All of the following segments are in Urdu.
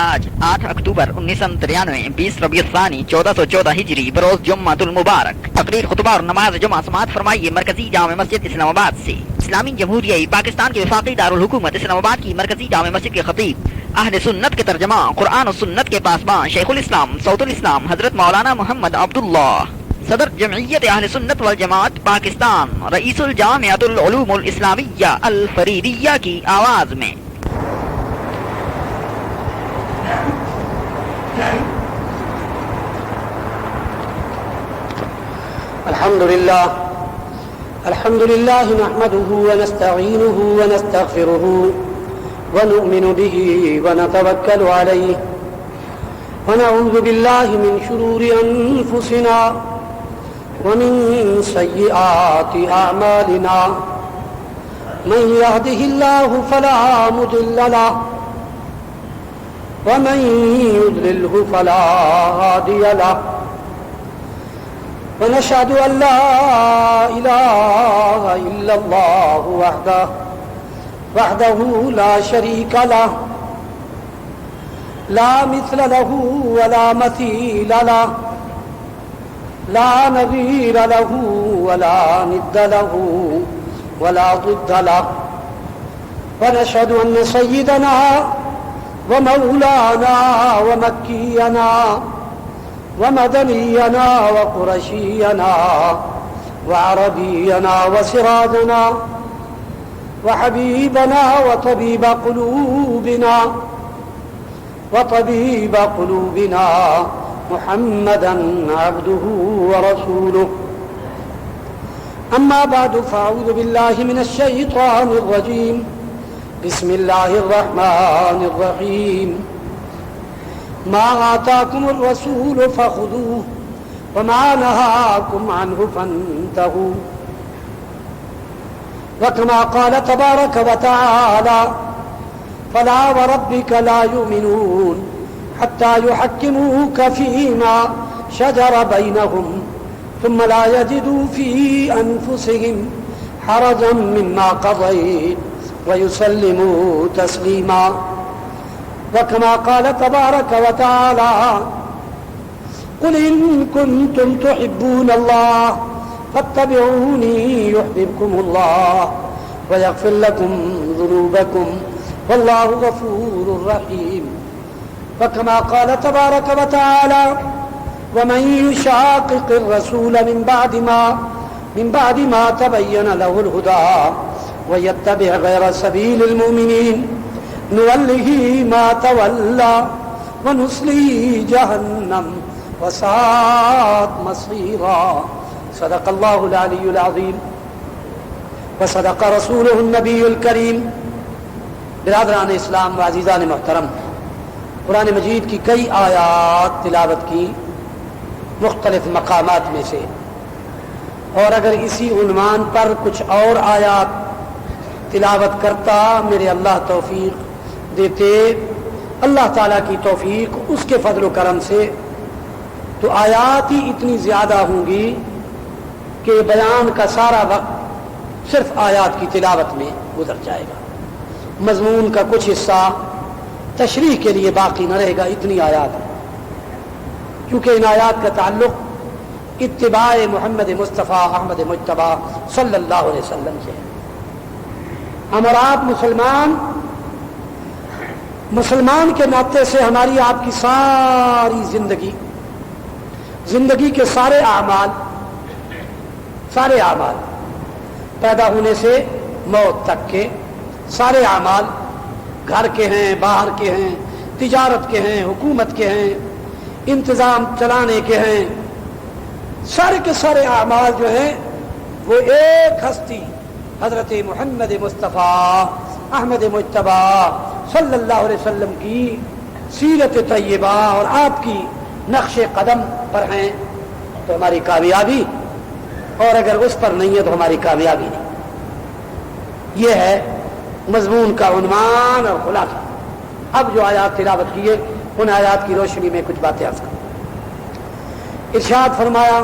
آج 8 اکتوبر 1993 20 ربیع الثانی 1414 ہجری بروز جمعۃ المبارک۔ تقریر خطبہ اور نماز جمعہ سماعت فرمائیے مرکزی جامع مسجد اسلام آباد سے۔ اسلامی جمہوریہ پاکستان کے وفاقی دارالحکومت اسلام آباد کی مرکزی جامع مسجد کے خطیب، اہل سنت کے ترجمہ، قرآن و سنت کے پاسبان، شیخ الاسلام سعود الاسلام حضرت مولانا محمد عبداللہ، صدر جمعیت اہل سنت والجماعت پاکستان، رئیس الجامعۃ العلوم الاسلامیہ الفریدیہ کی آواز میں۔ الحمد لله نحمده ونستعينه ونستغفره ونؤمن به ونتوكل عليه ونعوذ بالله من شرور أنفسنا ومن سيئات أعمالنا من يهده الله فلا مضل له ومن يضلله فلا هادي له ونشهد أن لا إله إلا الله وحده لا شريك له لا مثل له ولا مثيل له لا نظير له ولا ند له ولا ضد له ونشهد أن سيدنا ومولانا ومكينا ومدنينا وقرشينا وعربينا وسراجنا وحبيبنا وطبيب قلوبنا محمدا عبده ورسوله أما بعد فأعوذ بالله من الشيطان الرجيم بسم الله الرحمن الرحيم ما آتاكم الرسول فخذوه وما نهاكم عنه فانتهوا وكما قال تبارك وتعالى فلا وربك لا يؤمنون حتى يحكموك فيما شجر بينهم ثم لا يجدوا في أنفسهم حرجا مما قضيت ويسلموا تسليما وكما قال تبارك وتعالى قل إن كنتم تحبون الله فاتبعوني يحببكم الله ويغفر لكم ذنوبكم والله غفور رحيم وكما قال تبارك وتعالى ومن يشاقق الرسول من بعد ما تبين له الهدى ويتبع غير سبيل المؤمنين نوله ما تولى ونصليه جهنم وساءت مصيرا صدق الله العلي العظيم وصدق رسوله النبي الكريم۔ برادران اسلام و عزیزان محترم، قرآن مجید کی کئی آیات تلاوت کی مختلف مقامات میں سے، اور اگر اسی عنوان پر کچھ اور آیات تلاوت کرتا میرے اللہ توفیق دیتے، اللہ تعالیٰ کی توفیق اس کے فضل و کرم سے، تو آیات ہی اتنی زیادہ ہوں گی کہ بیان کا سارا وقت صرف آیات کی تلاوت میں گزر جائے گا، مضمون کا کچھ حصہ تشریح کے لیے باقی نہ رہے گا، اتنی آیات ہیں۔ کیونکہ ان آیات کا تعلق اتباع محمد مصطفیٰ احمد مجتبی صلی اللہ علیہ وسلم سے ہے۔ ہم اور آپ مسلمان کے ناطے سے ہماری آپ کی ساری زندگی کے سارے اعمال پیدا ہونے سے موت تک کے سارے اعمال، گھر کے ہیں، باہر کے ہیں، تجارت کے ہیں، حکومت کے ہیں، انتظام چلانے کے ہیں، سارے کے سارے اعمال جو ہیں وہ ایک ہستی حضرت محمد مصطفیٰ احمد مجتبی صلی اللہ علیہ وسلم کی سیرت طیبہ اور آپ کی نقش قدم پر ہیں تو ہماری کامیابی، اور اگر اس پر نہیں ہے تو ہماری کامیابی نہیں۔ یہ ہے مضمون کا عنوان اور خلاصہ۔ اب جو آیات تلاوت کیے ان آیات کی روشنی میں کچھ باتیں عرض کروں۔ ارشاد فرمایا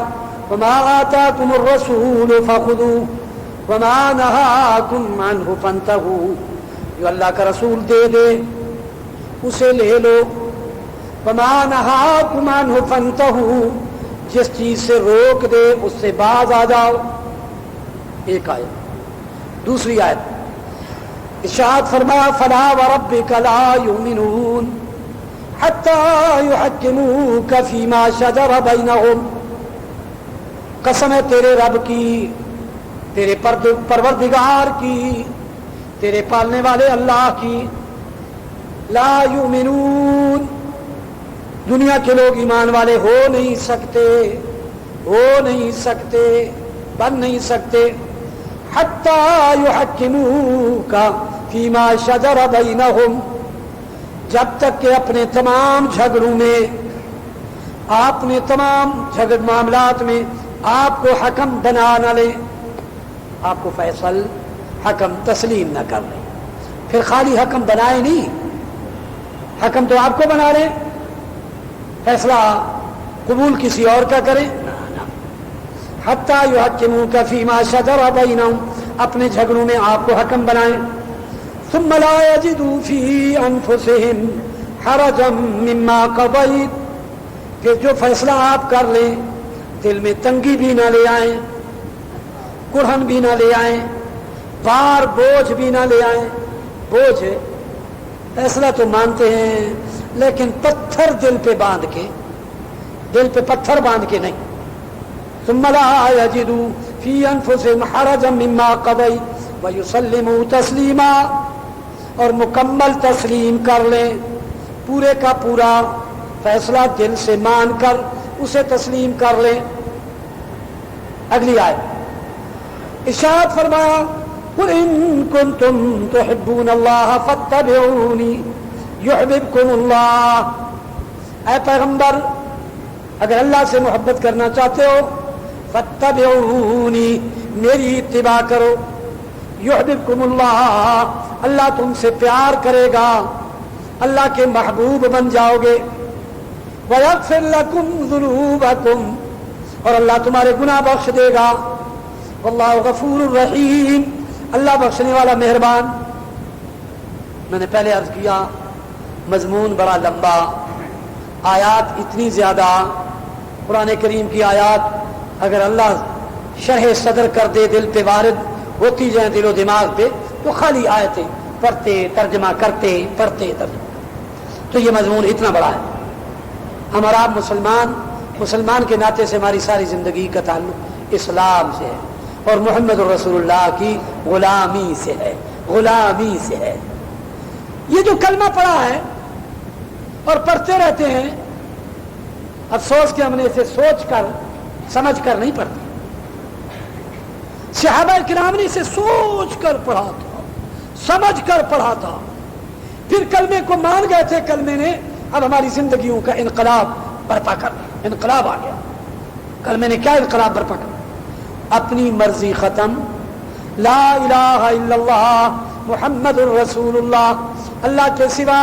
وما آتاکم الرسول فخذوه وما نهاکم عنہ فانتہوا، جو اللہ کا رسول دے اسے لے لو وما نہاکم عنہ فانتہوا، جس چیز سے روک دے اس سے باز آ جاؤ. ایک آیت. دوسری آیت ارشاد فرمایا فلا وربک لا یؤمنون حتی یحکموک فیما شجر بینہم. قسم ہے تیرے رب کی، تیرے پروردگار کی، تیرے پالنے والے اللہ کی. لا یؤمنون، دنیا کے لوگ ایمان والے ہو نہیں سکتے، ہو نہیں سکتے، بن نہیں سکتے. حتی یحکموک فیما شجر بینہم، جب تک کہ اپنے تمام جھگڑوں میں، اپنے تمام معاملات میں آپ کو حکم بنا نہ لے، آپ کو فیصل حکم تسلیم نہ کر لے. پھر خالی حکم بنائے نہیں، حکم تو آپ کو بنا لے، فیصلہ قبول کسی اور کا کرے. حتی یحکموک فیما شجر بینہم، اپنے جھگڑوں میں آپ کو حکم بنائیں. ثم لا یجدوا فی انفسہم حرجا مما قضیت، کہ جو فیصلہ آپ کر لیں دل میں تنگی بھی نہ لے آئیں، کڑھن بھی نہ لے آئیں، بار بوجھ بھی نہ لے آئیں. بوجھ ہے، فیصلہ تو مانتے ہیں لیکن پتھر دل پہ باندھ کے، دل پہ پتھر باندھ کے نہیں. ثم لا یجدوا فی انفسہم حرجا مما قضیت ویسلموا تسلیما، اور مکمل تسلیم کر لیں، پورے کا پورا فیصلہ دل سے مان کر اسے تسلیم کر لیں. اگلی آیت ارشاد فرمایا قل ان کنتم تحبون اللہ فاتبعونی یحببکم اللہ. اے پیغمبر اگر اللہ سے محبت کرنا چاہتے ہو فاتبعونی، میری اتباع کرو. یحببکم اللہ، اللہ تم سے پیار کرے گا، اللہ کے محبوب بن جاؤ گے. وَيَغْفِرْ لَكُمْ ذُنُوبَكُمْ، اور اللہ تمہارے گناہ بخش دے گا. واللہ غفور الرحیم، اللہ بخشنے والا مہربان. میں نے پہلے عرض کیا مضمون بڑا لمبا، آیات اتنی زیادہ، قرآن کریم کی آیات اگر اللہ شرح صدر کر دے، دل پہ وارد ہوتی جائیں دل و دماغ پہ، تو خالی آیتیں پڑھتے ترجمہ کرتے پڑھتے ترجمہ. تو یہ مضمون اتنا بڑا ہے. ہمارا آپ مسلمان کے ناطے سے ہماری ساری زندگی کا تعلق اسلام سے ہے اور محمد رسول اللہ کی غلامی سے ہے، غلامی سے ہے. یہ جو کلمہ پڑھا ہے اور پڑھتے رہتے ہیں، افسوس کہ ہم نے اسے سوچ کر سمجھ کر نہیں پڑھتے. صحابہ کرام نے اسے سوچ کر پڑھا تھا، سمجھ کر پڑھا تھا، پھر کلمے کو مان گئے تھے. کلمے نے اب ہماری زندگیوں کا انقلاب برپا کر دیا. انقلاب آ گیا. کلمے نے کیا انقلاب برپا کر؟ اپنی مرضی ختم، لا الہ الا اللہ محمد الرسول اللہ، اللہ کے سوا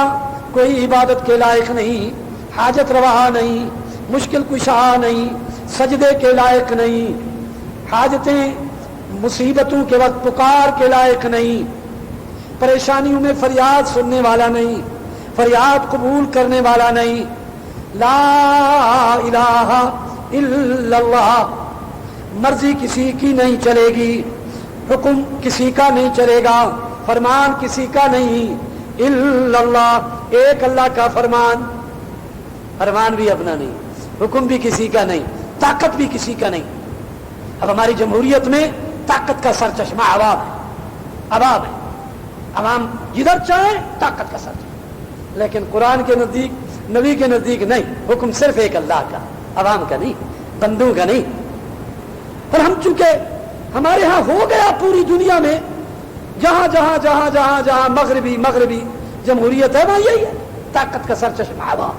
کوئی عبادت کے لائق نہیں، حاجت روا نہیں، مشکل کشا نہیں، سجدے کے لائق نہیں، حاجتیں مصیبتوں کے وقت پکار کے لائق نہیں، پریشانیوں میں فریاد سننے والا نہیں، فریاد قبول کرنے والا نہیں. لا الہ الا اللہ، مرضی کسی کی نہیں چلے گی، حکم کسی کا نہیں چلے گا، فرمان کسی کا نہیں، الا اللہ، ایک اللہ کا فرمان. فرمان بھی اپنا نہیں، حکم بھی کسی کا نہیں، طاقت بھی کسی کا نہیں. اب ہماری جمہوریت میں طاقت کا سر چشمہ عوام ہے، عوام ہے، عوام جدھر چاہے طاقت کا سر چشمہ. لیکن قرآن کے نزدیک، نبی کے نزدیک نہیں، حکم صرف ایک اللہ کا، عوام کا نہیں، بندوں کا نہیں. پر ہم چونکہ ہمارے ہاں ہو گیا پوری دنیا میں جہاں جہاں جہاں جہاں جہاں مغربی جمہوریت ہے وہاں یہی ہے، طاقت کا سر چشمہ عوام،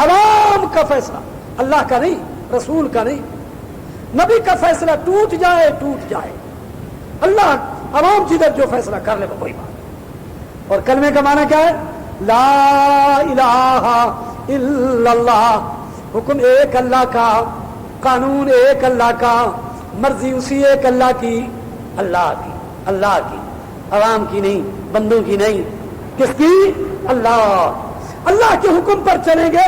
عوام کا فیصلہ، اللہ کا نہیں، رسول کا نہیں. نبی کا فیصلہ ٹوٹ جائے، اللہ عوام جدھر جو فیصلہ کر لے وہ وہی بات. اور کلمے کا معنی کیا ہے؟ لا الہ الا اللہ، حکم ایک اللہ کا، قانون ایک اللہ کا، مرضی اسی ایک اللہ کی، اللہ کی، عوام کی نہیں، بندوں کی نہیں. کس کی؟ اللہ. اللہ کے حکم پر چلیں گے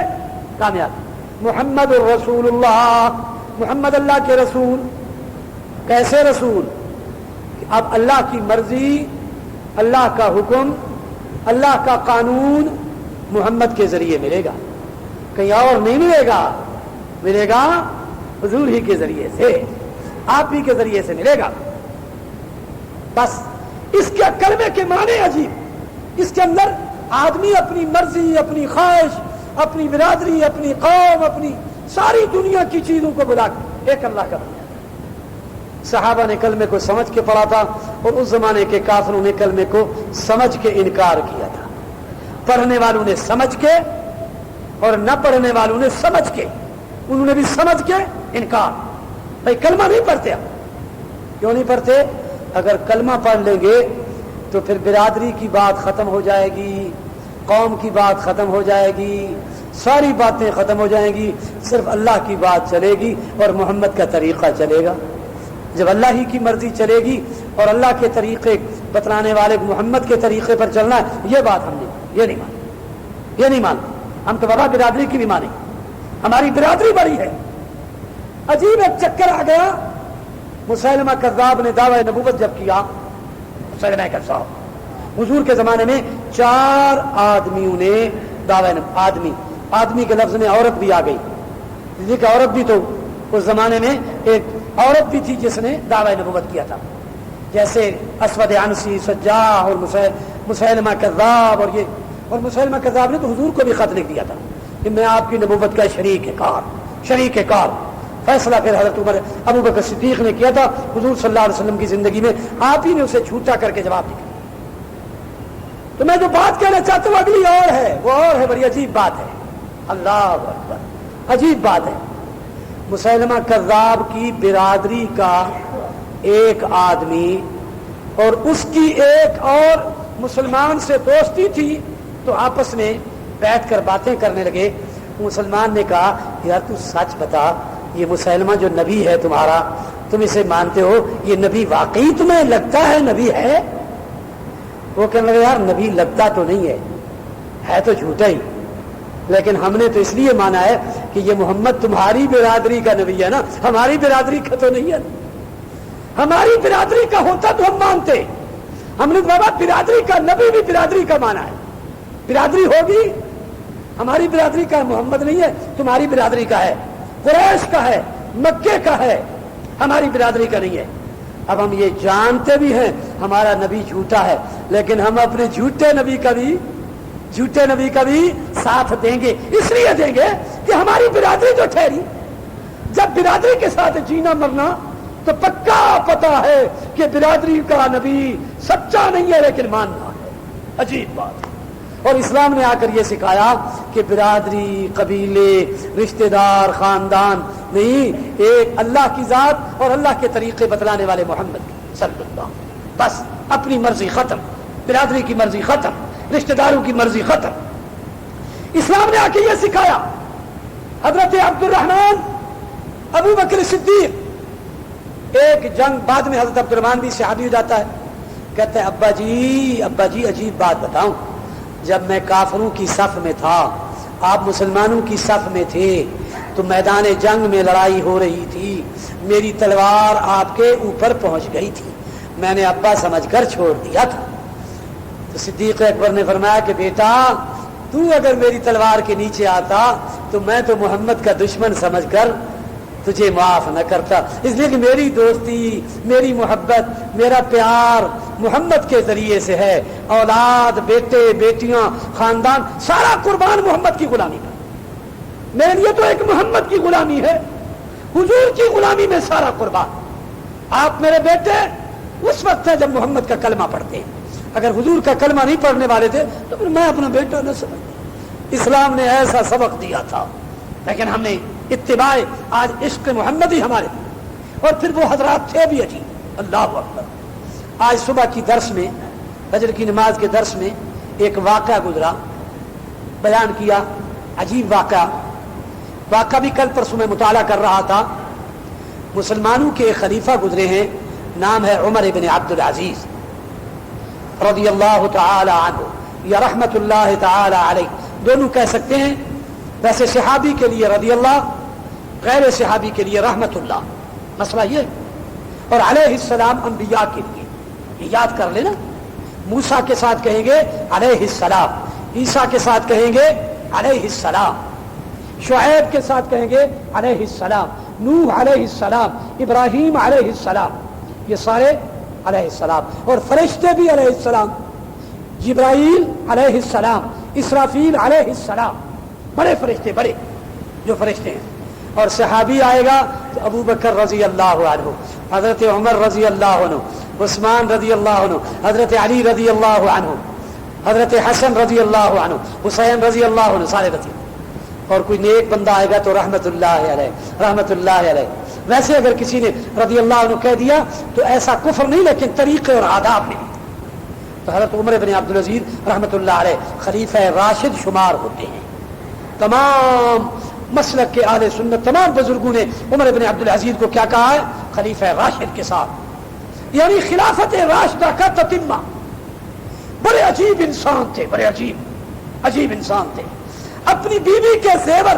کامیاب. محمد الرسول اللہ, محمد اللہ کے رسول. کیسے رسول؟ اب اللہ کی مرضی, اللہ کا حکم, اللہ کا قانون محمد کے ذریعے ملے گا, کہیں اور نہیں ملے گا. ملے گا حضور ہی کے ذریعے سے, آپ ہی کے ذریعے سے ملے گا. بس اس کے کلمے کے معنی عجیب. اس کے اندر آدمی اپنی مرضی, اپنی خواہش, اپنی برادری, اپنی قوم, اپنی ساری دنیا کی چیزوں کو بلا کر ایک اللہ کا بنیا. صحابہ نے کلمے کو سمجھ کے پڑھا تھا اور اس زمانے کے کافروں نے کلمے کو سمجھ کے انکار کیا تھا. پڑھنے والوں نے سمجھ کے اور نہ پڑھنے والوں نے سمجھ کے, انہوں نے بھی سمجھ کے انکار. بھائی کلمہ نہیں پڑھتے. اب کیوں نہیں پڑھتے؟ اگر کلمہ پڑھ لیں گے تو پھر برادری کی بات ختم ہو جائے گی, قوم کی بات ختم ہو جائے گی, ساری باتیں ختم ہو جائیں گی, صرف اللہ کی بات چلے گی اور محمد کا طریقہ چلے گا. جب اللہ ہی کی مرضی چلے گی اور اللہ کے طریقے بتلانے والے محمد کے طریقے پر چلنا ہے, یہ بات ہم یہ نہیں مانتے, یہ نہیں مانتے. ہم تو بابا برادری کی بھی مانیں, ہماری برادری بڑی ہے. عجیب ایک چکر آ گیا. مسیلمہ کذاب نے دعوی نبوت جب کیا, مسیلمہ کذاب حضور کے زمانے میں 4 آدمیوں نے دعوی, آدمی کے لفظ میں عورت بھی آ گئی. کہ عورت بھی تو اس زمانے میں ایک عورت بھی تھی جس نے دعوی نبوت کیا تھا, جیسے اسود عنسی, سجاح اور مسیلمہ کذاب. اور مسیلمہ کذاب نے تو حضور کو بھی خط لکھ دیا تھا کہ میں آپ کی نبوت کا شریک کار. فیصلہ پھر حضرت عمر ابو بکر صدیق نے کیا تھا. حضور صلی اللہ علیہ وسلم کی زندگی میں آپ ہی نے اسے جھوٹا کر کے جواب دیا. تو میں جو بات کہنا چاہتا ہوں اگلی اور ہے, وہ اور ہے, بڑی عجیب بات ہے. اللہ اکبر, عجیب بات ہے. مسیلمہ کذاب کی برادری کا ایک آدمی اور اس کی ایک اور مسلمان سے دوستی تھی, تو آپس میں بیٹھ کر باتیں کرنے لگے. مسلمان نے کہا یار تو سچ بتا, یہ مسیلمہ جو نبی ہے تمہارا, تم اسے مانتے ہو, یہ نبی واقعی تمہیں لگتا ہے نبی ہے؟ وہ کہنے لگے یار نبی لگتا تو نہیں ہے تو جھوٹا ہی, لیکن ہم نے تو اس لیے مانا ہے کہ یہ محمد تمہاری برادری کا نبی ہے نا, ہماری برادری کا تو نہیں ہے. ہماری برادری کا ہوتا تو ہم مانتے. ہم نے بابا برادری کا نبی بھی برادری کا مانا ہے. برادری ہوگی, ہماری برادری کا محمد نہیں ہے, تمہاری برادری کا ہے, قریش کا ہے, مکے کا ہے, ہماری برادری کا نہیں ہے. اب ہم یہ جانتے بھی ہیں ہمارا نبی جھوٹا ہے, لیکن ہم اپنے جھوٹے نبی کا بھی ساتھ دیں گے. اس لیے دیں گے کہ ہماری برادری جو ٹھہری, جب برادری کے ساتھ جینا مرنا تو پکا پتا ہے کہ برادری کا نبی سچا نہیں ہے لیکن ماننا ہے. عجیب بات. اور اسلام نے آ کر یہ سکھایا کہ برادری, قبیلے, رشتہ دار, خاندان نہیں, ایک اللہ کی ذات اور اللہ کے طریقے بتلانے والے محمد صلی اللہ. بس اپنی مرضی ختم, برادری کی مرضی ختم, رشتہ داروں کی مرضی ختم. اسلام نے آ کے یہ سکھایا. حضرت عبد الرحمن ابو بکر صدیق ایک جنگ, بعد میں حضرت عبد الرحمن بھی صحابی ہو جاتا ہے, کہتے ہیں ابا جی عجیب بات بتاؤں, جب میں کافروں کی صف میں تھا, آپ مسلمانوں کی صف میں تھے, تو میدان جنگ میں لڑائی ہو رہی تھی, میری تلوار آپ کے اوپر پہنچ گئی تھی, میں نے ابا سمجھ کر چھوڑ دیا تھا. تو صدیق اکبر نے فرمایا کہ بیٹا تو اگر میری تلوار کے نیچے آتا تو میں تو محمد کا دشمن سمجھ کر تجھے معاف نہ کرتا. اس لیے کہ میری دوستی, میری محبت, میرا پیار محمد کے ذریعے سے ہے. اولاد, بیٹے, بیٹیاں, خاندان, سارا قربان محمد کی غلامی پر. میرے لیے تو ایک محمد کی غلامی ہے, حضور کی غلامی میں سارا قربان. آپ میرے بیٹے اس وقت ہے جب محمد کا کلمہ پڑھتے ہیں. اگر حضور کا کلمہ نہیں پڑھنے والے تھے تو پھر میں اپنا بیٹا نہ سمجھتا. اسلام نے ایسا سبق دیا تھا, لیکن ہم نے اتباع, آج عشق محمد ہی ہمارے, اور پھر وہ حضرات تھے بھی عجیب. اللہ اکبر. آج صبح کی درس میں, فجر کی نماز کے درس میں ایک واقعہ گزرا, بیان کیا. عجیب واقعہ بھی کل پرسوں میں مطالعہ کر رہا تھا. مسلمانوں کے ایک خلیفہ گزرے ہیں, نام ہے عمر بن عبد العزیز رضی اللہ تعالی عنہ یا رحمت اللہ تعالی علیہ. دونوں کہہ سکتے ہیں. ویسے صحابی کے لیے رضی اللہ، غیر صحابی کے لیے رحمت اللہ، مسئلہ یہ. اور علیہ السلام انبیاء کے لیے یہ یاد کر لینا. موسیٰ کے ساتھ کہیں گے علیہ السلام، عیسیٰ کے ساتھ کہیں گے علیہ السلام، شعیب کے ساتھ کہیں گے علیہ السلام، نوح علیہ السلام، ابراہیم علیہ السلام، یہ سارے علیہ السلام. اور فرشتے بھی علیہ السلام، جبرائیل علیہ السلام، اسرافیل علیہ السلام، بڑے فرشتے، بڑے جو فرشتے ہیں. اور صحابی آئے گا تو ابو بکر رضی اللہ عنہ، حضرت عمر رضی اللہ عنہ، عثمان رضی اللہ عنہ، حضرت علی رضی اللہ عنہ، حضرت حسن رضی اللہ عنہ، حسین رضی اللہ عنہ، سارے رضی. اور کوئی نیک بندہ آئے گا تو رحمت اللہ علیہ، رحمت اللہ علیہ. ویسے اگر کسی نے رضی اللہ عنہ کہہ دیا تو ایسا کفر نہیں، لیکن طریقے اور آداب نہیں. تو حضرت عمر بن عبدالعزیز رحمت اللہ علیہ خلیفہ راشد شمار ہوتے ہیں. تمام مسلک کے اہل سنت، تمام بزرگوں نے عمر بن عبدالعزیز کو کیا کہا ہے؟ خلیفہ راشد کے ساتھ، یعنی خلافت راشدہ کا تتمہ. بڑے عجیب انسان تھے، بڑے عجیب انسان تھے. اپنی بیوی کے زیور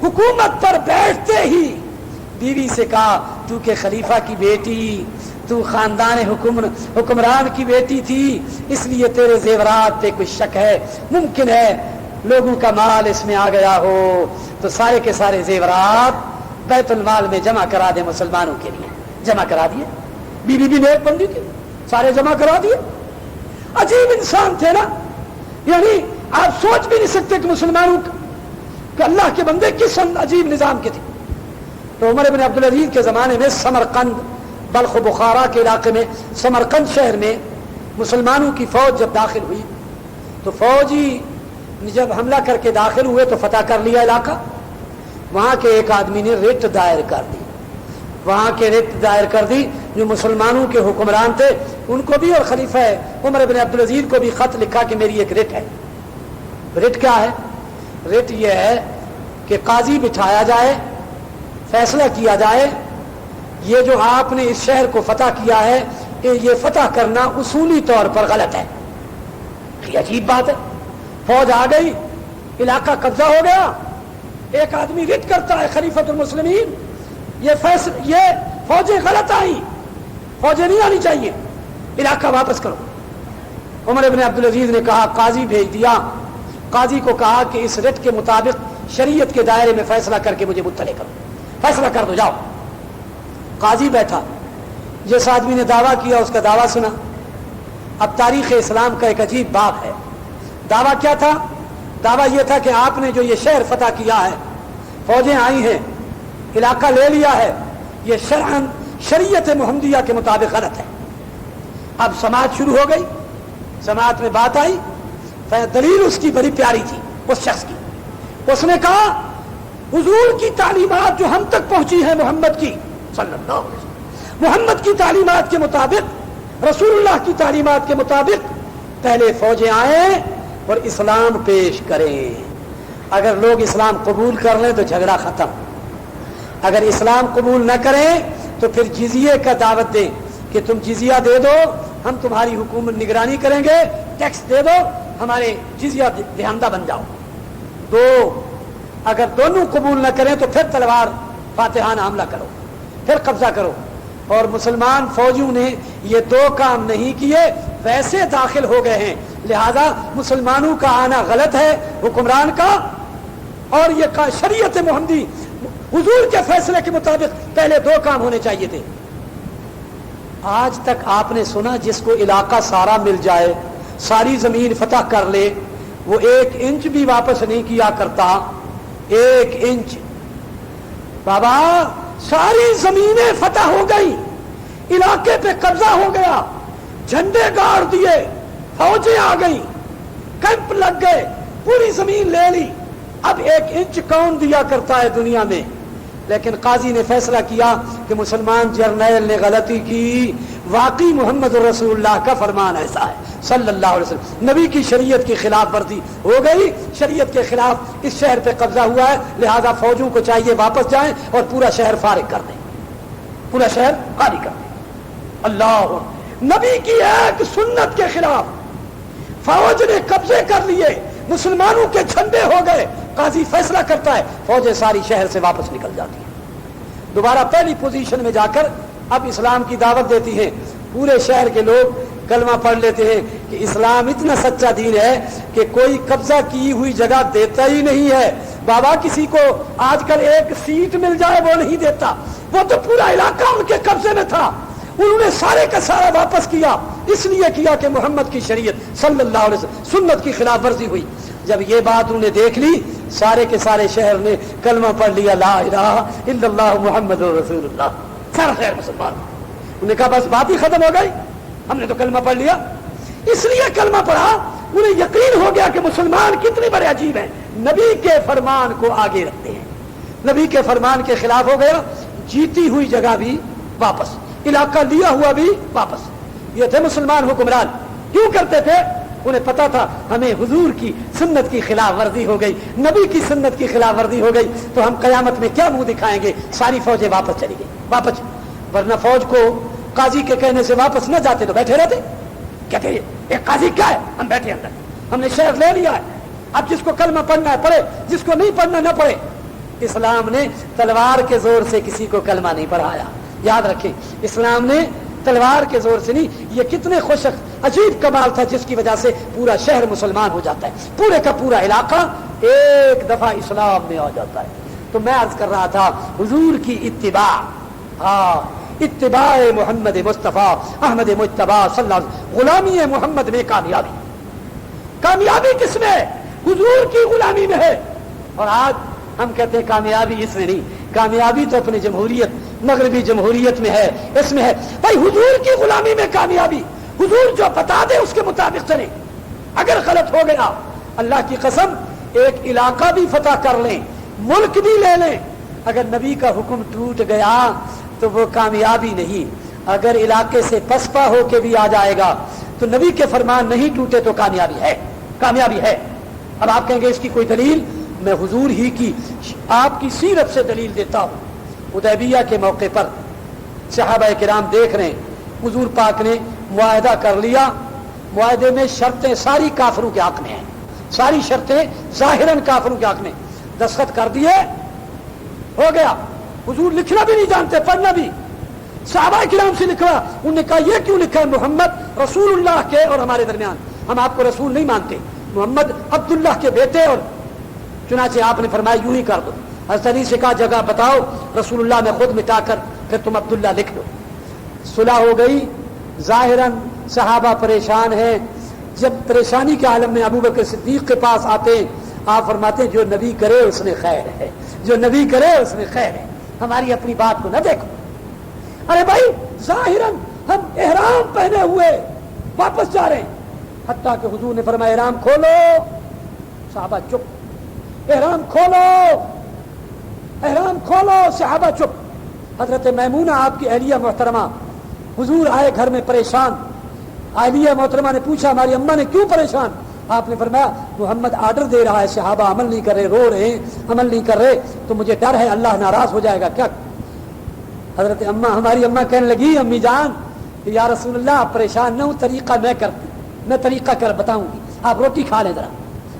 حکومت پر بیٹھتے ہی بیوی سے کہا تو کہ خلیفہ کی بیٹی، تو خاندان حکمران کی بیٹی تھی، اس لیے تیرے زیورات پہ کوئی شک ہے، ممکن ہے لوگوں کا مال اس میں آ گیا ہو، تو سارے کے سارے زیورات بیت المال میں جمع کرا دے مسلمانوں کے لیے. جمع کرا دیے. بیوی بھی نیک بندی تھی، سارے جمع کرا دیے. عجیب انسان تھے نا. یعنی آپ سوچ بھی نہیں سکتے کہ مسلمانوں کہ اللہ کے بندے کس عجیب نظام کے تھے. تو عمر بن عبدالعزیز کے زمانے میں سمرقند، بلخ و بخارا کے علاقے میں سمرقند شہر میں مسلمانوں کی فوج جب داخل ہوئی تو فوجی جب حملہ کر کے داخل ہوئے تو فتح کر لیا علاقہ. وہاں کے ایک آدمی نے ریٹ دائر کر دی، وہاں کے ریٹ دائر کر دی. جو مسلمانوں کے حکمران تھے ان کو بھی اور خلیفہ عمر بن عبدالعزیز کو بھی خط لکھا کہ میری ایک ریٹ ہے. ریٹ کیا ہے؟ ریٹ یہ ہے کہ قاضی بٹھایا جائے، فیصلہ کیا جائے، یہ جو آپ نے اس شہر کو فتح کیا ہے یہ فتح کرنا اصولی طور پر غلط ہے. یہ عجیب بات ہے. فوج آ گئی، علاقہ قبضہ ہو گیا. ایک آدمی ریٹ کرتا ہے خلیفۃ المسلمین، یہ فوجیں غلط آئی، فوجیں نہیں آنی چاہیے، علاقہ واپس کرو. عمر بن عبدالعزیز نے کہا، قاضی بھیج دیا. قاضی کو کہا کہ اس ریٹ کے مطابق شریعت کے دائرے میں فیصلہ کر کے مجھے مطلع کرو، فیصلہ کر دو، جاؤ. قاضی بیٹھا، جس آدمی نے دعویٰ کیا اس کا دعویٰ سنا. اب تاریخ اسلام کا ایک عجیب باب ہے. دعویٰ کیا تھا؟ دعویٰ یہ تھا کہ آپ نے جو یہ شہر فتح کیا ہے، فوجیں آئی ہیں، علاقہ لے لیا ہے، یہ شرعاً شریعت محمدیہ کے مطابق غلط ہے. اب سماعت شروع ہو گئی. سماعت میں بات آئی. دلیل اس کی بڑی پیاری تھی اس شخص کی. اس نے کہا حضور کی تعلیمات جو ہم تک پہنچی ہے محمد کی صلی اللہ علیہ وسلم، محمد کی تعلیمات کے مطابق، رسول اللہ کی تعلیمات کے مطابق پہلے فوجیں آئیں اور اسلام پیش کریں. اگر لوگ اسلام قبول کر لیں تو جھگڑا ختم. اگر اسلام قبول نہ کریں تو پھر جزیے کا دعوت دیں کہ تم جزیہ دے دو، ہم تمہاری حکومت نگرانی کریں گے، ٹیکس دے دو، ہمارے جزیہ دہندہ بن جاؤ. دو، اگر دونوں قبول نہ کریں تو پھر تلوار فاتحانہ حملہ کرو، پھر قبضہ کرو. اور مسلمان فوجیوں نے یہ دو کام نہیں کیے، ویسے داخل ہو گئے ہیں. لہذا مسلمانوں کا آنا غلط ہے حکمران کا، اور یہ شریعت محمدی حضور کے فیصلے کے مطابق پہلے دو کام ہونے چاہیے تھے. آج تک آپ نے سنا جس کو علاقہ سارا مل جائے، ساری زمین فتح کر لے، وہ 1 انچ بھی واپس نہیں کیا کرتا. 1 انچ. بابا ساری زمینیں فتح ہو گئی، علاقے پہ قبضہ ہو گیا، جھنڈے گاڑ دیے، فوجیں آ گئی، کیمپ لگ گئے، پوری زمین لے لی. اب 1 انچ کون دیا کرتا ہے دنیا میں؟ لیکن قاضی نے فیصلہ کیا کہ مسلمان جرنیل نے غلطی کی. واقعی محمد رسول اللہ کا فرمان ایسا ہے صلی اللہ علیہ وسلم. نبی کی شریعت کی خلاف ورزی ہو گئی، شریعت کے خلاف اس شہر پہ قبضہ ہوا ہے، لہذا فوجوں کو چاہیے واپس جائیں اور پورا شہر فارغ کر دیں، پورا شہر خالی کر دیں. اللہ، نبی کی ایک سنت کے خلاف فوج نے قبضے کر لیے، مسلمانوں کے جھنڈے ہو گئے، قاضی فیصلہ کرتا ہے، فوجیں ساری شہر سے واپس نکل جاتی ہیں، دوبارہ پہلی پوزیشن میں جا کر اب اسلام کی دعوت دیتی ہیں، پورے شہر کے لوگ کلمہ پڑھ لیتے ہیں کہ اسلام اتنا سچا دین ہے کہ کوئی قبضہ کی ہوئی جگہ دیتا ہی نہیں ہے۔ بابا کسی کو آج کل ایک سیٹ مل جائے وہ نہیں دیتا، وہ تو پورا علاقہ ان کے قبضے میں تھا، انہوں نے سارے کا سارا واپس کیا، اس لیے کیا کہ محمد کی شریعت صلی اللہ علیہ وسلم سنت کی خلاف ورزی ہوئی۔ جب یہ بات انہوں نے دیکھ لی، سارے کے سارے شہر نے کلمہ پڑھ لیا، لا الہ الا اللہ محمد رسول اللہ، سارا خیر مسلمان۔ انہوں نے کہا بس بات ہی ختم ہو گئی، ہم نے تو کلمہ پڑھ لیا۔ اس لیے کلمہ پڑھا، انہیں یقین ہو گیا کہ مسلمان کتنے بڑے عجیب ہیں، نبی کے فرمان کو آگے رکھتے ہیں، نبی کے فرمان کے خلاف ہو گیا، جیتی ہوئی جگہ بھی واپس، علاقہ لیا ہوا بھی واپس۔ یہ تھے مسلمان حکمران، کیوں کرتے تھے؟ انہیں پتا تھا ہمیں حضور کی سنت کی خلاف ورزی ہو گئی، نبی کی سنت کی خلاف ورزی ہو گئی تو ہم قیامت میں کیا منہ دکھائیں گے، ساری فوجیں واپس چلی گئی، واپس۔ ورنہ فوج کو قاضی کے کہنے سے واپس نہ جاتے تو بیٹھے رہتے، کہتے ایک قاضی کیا ہے، ہم بیٹھے اندر، ہم نے شہر لے لیا ہے، اب جس کو کلمہ پڑھنا ہے پڑھے، جس کو نہیں پڑھنا نہ پڑھے۔ اسلام نے تلوار کے زور سے کسی کو کلمہ نہیں پڑھایا، یاد رکھیں، اسلام نے تلوار کے زور سے نہیں۔ یہ کتنے خوش عجیب کمال تھا جس کی وجہ سے پورا شہر مسلمان ہو جاتا ہے، پورے کا پورا علاقہ ایک دفعہ اسلام میں آ جاتا ہے۔ تو میں عرض کر رہا تھا حضور کی اتباع، ہاں اتباع محمد مصطفیٰ احمد مجتبی صلی اللہ علیہ وسلم، غلامی محمد میں کامیابی۔ کامیابی کس میں؟ حضور کی غلامی میں ہے۔ اور آج ہم کہتے ہیں کامیابی اس میں نہیں، کامیابی تو اپنی جمہوریت، مغربی جمہوریت میں ہے، اس میں ہے۔ بھائی حضور کی غلامی میں کامیابی، حضور جو بتا دے اس کے مطابق چلیں، اگر غلط ہو گیا اللہ کی قسم ایک علاقہ بھی فتح کر لیں، ملک بھی لے لیں، اگر نبی کا حکم ٹوٹ گیا تو وہ کامیابی نہیں، اگر علاقے سے پسپا ہو کے بھی آ جائے گا تو نبی کے فرمان نہیں ٹوٹے تو کامیابی ہے، کامیابی ہے۔ اب آپ کہیں گے اس کی کوئی دلیل؟ میں حضور ہی کی آپ کی سیرت سے دلیل دیتا ہوں۔ حدیبیہ کے موقع پر صحابہ کرام دیکھ رہے ہیں، حضور پاک نے معاہدہ کر لیا، معاہدے میں شرطیں ساری کافروں کے حق میں ہیں، ساری شرطیں ظاہراً کافروں کے حق میں، دستخط کر دیے، ہو گیا۔ حضور لکھنا بھی نہیں جانتے، پڑھنا بھی، صحابہ کرام سے لکھوا، انہوں نے کہا یہ کیوں لکھا ہے محمد رسول اللہ کے اور ہمارے درمیان، ہم آپ کو رسول نہیں مانتے، محمد عبداللہ کے بیٹے، اور چنانچہ آپ نے فرمایا یوں ہی کر دو۔ حضرت علی سے کہا جگہ بتاؤ، رسول اللہ نے خود مٹا کر پھر تم عبداللہ لکھ دو۔ صلح ہو گئی، ظاہراً صحابہ پریشان ہیں، جب پریشانی کے عالم میں ابو بکر صدیق کے پاس آتے ہیں، آپ فرماتے ہیں جو نبی کرے اس میں خیر ہے، جو نبی کرے اس میں خیر ہے، ہماری اپنی بات کو نہ دیکھو۔ ارے بھائی ظاہراً ہم احرام پہنے ہوئے واپس جا رہے ہیں، حتیٰ کہ حضور نے فرمایا احرام کھولو، صحابہ چپ، احرام کھولو، احرام کھولو، صحابہ چپ۔ حضرت میمونہ آپ کی اہلیہ محترمہ، حضور آئے گھر میں پریشان، اہلیہ محترمہ نے پوچھا ہماری اماں نے کیوں پریشان؟ آپ نے فرمایا محمد آرڈر دے رہا ہے، صحابہ عمل نہیں کر رہے، رو رہے ہیں، عمل نہیں کر رہے، تو مجھے ڈر ہے اللہ ناراض ہو جائے گا کیا؟ حضرت اماں، ہماری اماں کہنے لگی امی جان کہ یا رسول اللہ آپ پریشان نہ ہوں، طریقہ میں کرتی، میں طریقہ کر بتاؤں گی، آپ روٹی کھا لیں ذرا۔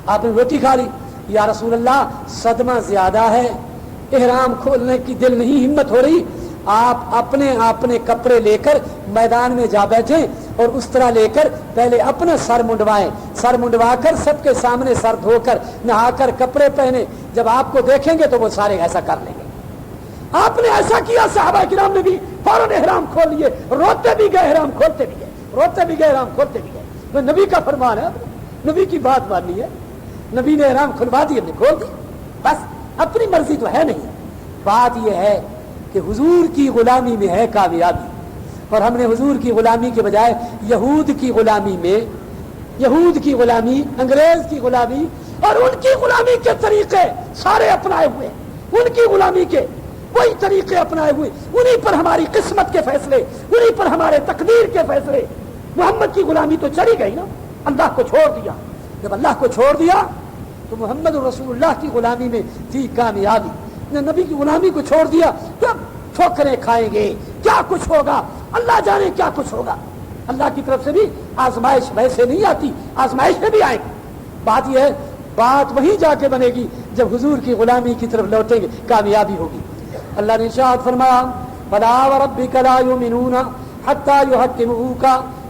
آپ نے روٹی کھا لی، یا رسول اللہ صدمہ زیادہ ہے، احرام کھولنے کی دل نہیں، ہمت ہو رہی، آپ اپنے کپڑے لے کر میدان میں جا بیٹھیں اور اس طرح لے کر پہلے اپنا سر منڈوائیں، سر منڈوا کر سب کے سامنے سر دھو کر نہا کر کپڑے پہنے، جب آپ کو دیکھیں گے تو وہ سارے ایسا کر لیں گے۔ آپ نے ایسا کیا، صحابہ کرام نے بھی فوراً احرام کھول لیے، روتے بھی گئے احرام کھولتے بھی گئے، روتے بھی گئے احرام کھولتے بھی گئے۔ وہ نبی کا فرمان ہے، نبی کی بات ماننی ہے، نبی نے احرام کھلوا دی، ہم نے کھول دی، بس اپنی مرضی تو ہے نہیں۔ بات یہ ہے کہ حضور کی غلامی میں ہے کامیابی، اور ہم نے حضور کی غلامی کے بجائے یہود کی غلامی میں، یہود کی غلامی، انگریز کی غلامی اور ان کی غلامی کے طریقے سارے اپنائے ہوئے، ان کی غلامی کے وہی طریقے اپنائے ہوئے، انہی پر ہماری قسمت کے فیصلے، انہی پر ہمارے تقدیر کے فیصلے۔ محمد کی غلامی تو چلی گئی نا، اللہ کو چھوڑ دیا، جب اللہ کو چھوڑ دیا تو محمد رسول اللہ کی غلامی میں تھی کامیابی، نبی کی غلامی کو چھوڑ دیا تو اب ٹھوکریں کھائیں گے، کیا کچھ ہوگا، اللہ جانے کیا کچھ ہوگا۔ اللہ کی طرف سے بھی آزمائش ویسے نہیں آتی، آزمائش میں بھی آئے گی۔ بات یہ ہے بات وہیں جا کے بنے گی جب حضور کی غلامی کی طرف لوٹیں گے، کامیابی ہوگی۔ اللہ نے ارشاد فرمایا فلا وربک لا یؤمنون حتی یحکموک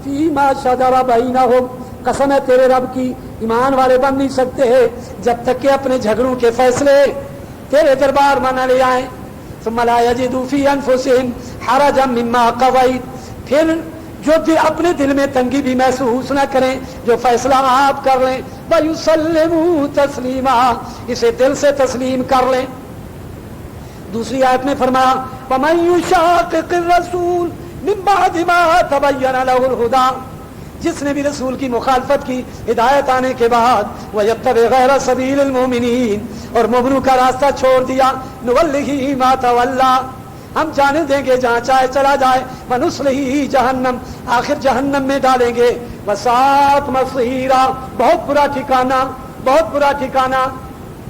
فیما شجر بینہم، قسم ہے تیرے رب کی، ایمان والے بن نہیں سکتے ہیں جب تک کہ اپنے جھگڑوں کے فیصلے تیرے دربار میں نہ لے آئیں۔ ثم لا یجدوا فی انفسہم حرجا مما قضیت، پھر جو اپنے دل میں تنگی بھی محسوس نہ کریں، جو فیصلہ آپ کر لیں، وَيُسَلِّمُوا تَسْلِيمًا، اسے دل سے تسلیم کر لیں۔ دوسری آیت میں فرمایا وَمَن يُشَاقِقِ الرَّسُولَ مِن بَعْدِ مَا تَبَيَّنَ لَهُ الْهُدَىٰ، جس نے بھی رسول کی مخالفت کی ہدایت آنے کے بعد، وَيَتَّبِعْ غَيْرَ سَبِيلِ الْمُؤْمِنِينَ، اور مومنوں کا راستہ چھوڑ دیا، نُوَلِّهِ مَا تَوَلَّىٰ، ہم جانے دیں گے جہاں چاہے چلا جائے، وَنُصْلِهِ جہنم، آخر جہنم میں ڈالیں گے، وَسَاءَتْ مَصِيرًا، بہت برا ٹھکانہ، بہت برا ٹھکانہ۔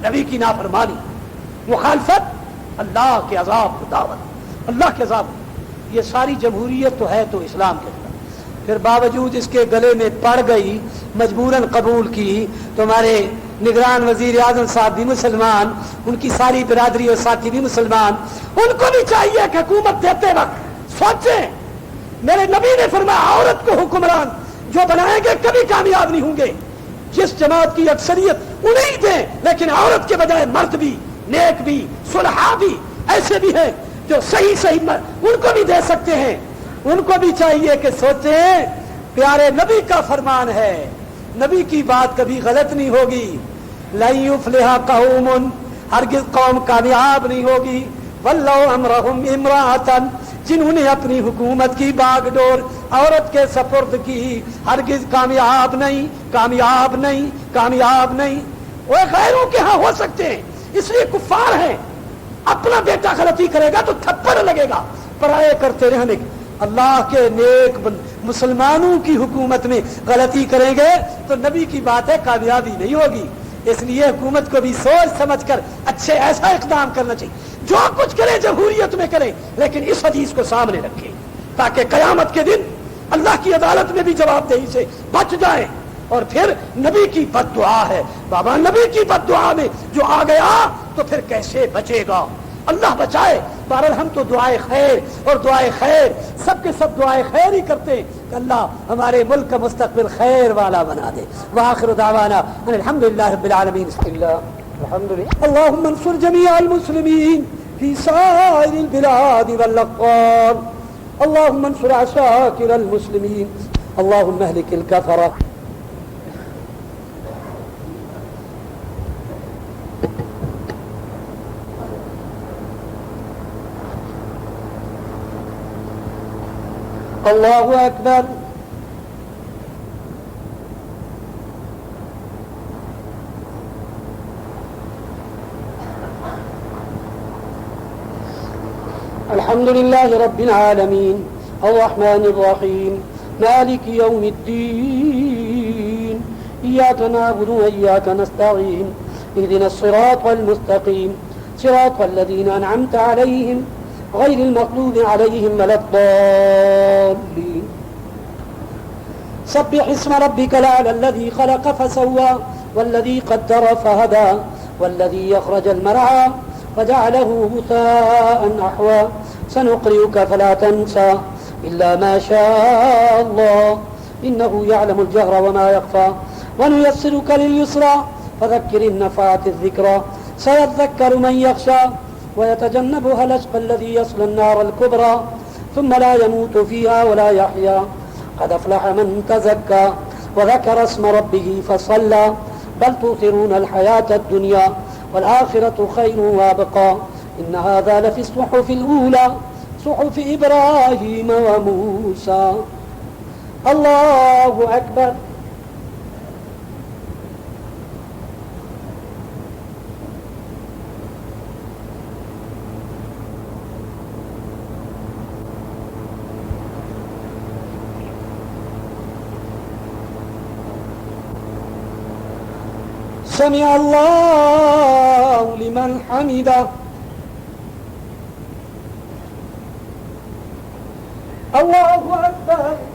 نبی کی نافرمانی، مخالفت، اللہ کے عذاب کو دعوت، اللہ کے عذاب، یہ ساری جمہوریت تو ہے تو اسلام کے خلاف، پھر باوجود اس کے گلے میں پڑ گئی، مجبوراً قبول کی۔ تمہارے نگران وزیر اعظم صاحب بھی مسلمان، ان کی ساری برادری اور ساتھی بھی مسلمان، ان کو بھی چاہیے کہ حکومت دیتے وقت سوچیں، میرے نبی نے فرمایا عورت کو حکمران جو بنائیں گے کبھی کامیاب نہیں ہوں گے، جس جماعت کی اکثریت انہیں دیں، لیکن عورت کے بجائے مرد بھی، نیک بھی، صلحاء بھی ایسے بھی ہیں جو صحیح ان کو بھی دے سکتے ہیں۔ ان کو بھی چاہیے کہ سوچیں، پیارے نبی کا فرمان ہے، نبی کی بات کبھی غلط نہیں ہوگی، لن یفلح قوم، ہرگز قوم کامیاب نہیں ہوگی، ولوا امرهم امرأة، جنہوں نے اپنی حکومت کی باغ ڈور عورت کے سپرد کی، ہرگز کامیاب نہیں، کامیاب نہیں، کامیاب نہیں۔ وہ غیروں کے ہاں ہو سکتے ہیں، اس لیے کفار ہیں، اپنا بیٹا غلطی کرے گا تو تھپڑ لگے گا، پرائے کرتے رہنے گے۔ اللہ کے نیک مسلمانوں کی حکومت میں غلطی کریں گے تو نبی کی بات ہے کامیابی نہیں ہوگی۔ اس لیے حکومت کو بھی سوچ سمجھ کر اچھے ایسا اقدام کرنا چاہیے، جو کچھ کرے جمہوریت میں کرے، لیکن اس حدیث کو سامنے رکھے تاکہ قیامت کے دن اللہ کی عدالت میں بھی جواب دہی سے بچ جائیں۔ اور پھر نبی کی بد دعا ہے، بابا نبی کی بد دعا میں جو آ گیا تو پھر کیسے بچے گا؟ اللہ بچائے۔ بہرحال ہم تو دعائے خیر اور دعائے خیر سب کے سب دعائے خیر ہی کرتے ہیں کہ اللہ ہمارے ملک کا مستقبل خیر والا بنا دے۔ وآخر دعوانا ان الحمدللہ رب العالمین۔ بسم اللہ الحمدللہ۔ اللهم انصر جميع المسلمين في سائر البلاد والاقطار، اللهم انصر عساكر المسلمين، اللهم اهلك الكفرة۔ اللہ اکبر۔ الحمد للہ رب العالمین الرحمن الرحیم مالک یوم الدین ایاک نعبد و ایاک نستعین اهدنا الصراط المستقیم صراط الذین انعمت علیہم غير المغضوب عليهم ولا الضالين۔ سبح اسم ربك الأعلى الذي خلق فسوى والذي قدر فهدى والذي أخرج المرعى فجعله غثاء أحوى سنقرئك فلا تنسى إلا ما شاء الله إنه يعلم الجهر وما يخفى ونيسرك لليسرى فذكر إن نفعت الذكرى سيذكر من يخشى ويتجنبها الأشقى الذي يصلى النار الكبرى ثم لا يموت فيها ولا يحيا قد أفلح من تزكى وذكر اسم ربه فصلى بل تؤثرون الحياة الدنيا والآخرة خير وأبقى إن هذا لفي الصحف الأولى صحف إبراهيم وموسى۔ الله أكبر۔ سمع الله لمن حمده۔ الله أكبر۔